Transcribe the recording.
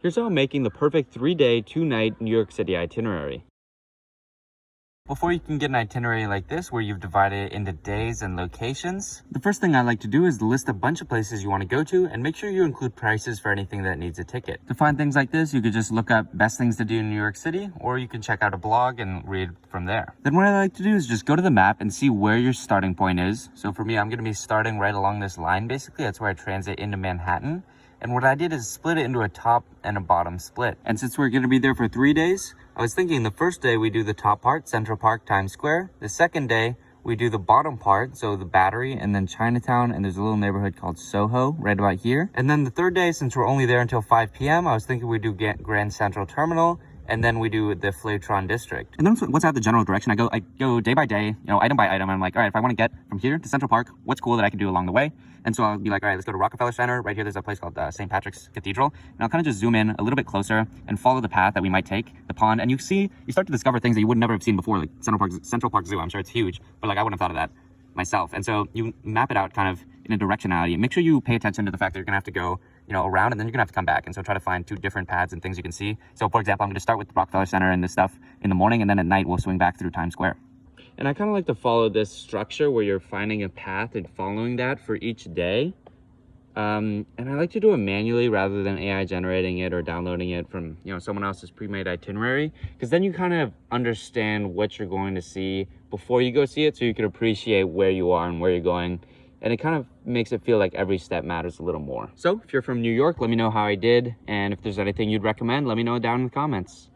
Here's how I'm making the perfect 3-day, 2-night New York City itinerary. Before you can get an itinerary like this, where you've divided it into days and locations, the first thing I like to do is list a bunch of places you want to go to and make sure you include prices for anything that needs a ticket. To find things like this, you could just look up best things to do in New York City, or you can check out a blog and read from there. Then what I like to do is just go to the map and see where your starting point is. So for me, I'm going to be starting right along this line. Basically, that's where I transit into Manhattan. And what I did is split it into a top and a bottom split. And since we're going to be there for 3 days, I was thinking the first day we do the top part, Central Park, Times Square. The second day, we do the bottom part, so the Battery, and then Chinatown, and there's a little neighborhood called Soho right about here. And then the third day, since we're only there until 5 p.m., I was thinking we do Grand Central Terminal, and then we do the Flatron District. And then what's out the general direction? I go day by day, item by item. I'm like, all right, if I want to get from here to Central Park, what's cool that I can do along the way? And so I'll be like, all right, let's go to Rockefeller Center. Right here, there's a place called St. Patrick's Cathedral. And I'll kind of just zoom in a little bit closer and follow the path that we might take, the pond. And you start to discover things that you would never have seen before, like Central Park Zoo. I'm sure it's huge, but like I wouldn't have thought of that myself. And so you map it out kind of in a directionality. Make sure you pay attention to the fact that you're gonna have to go around, and then you're gonna have to come back. And so try to find 2 different paths and things you can see. So for example, I'm gonna start with the Rockefeller Center and this stuff in the morning, and then at night we'll swing back through Times Square. And I kind of like to follow this structure where you're finding a path and following that for each day. And I like to do it manually rather than AI generating it or downloading it from someone else's pre-made itinerary, because then you kind of understand what you're going to see before you go see it, so you can appreciate where you are and where you're going. And it kind of makes it feel like every step matters a little more. So if you're from New York, let me know how I did. And if there's anything you'd recommend, let me know down in the comments.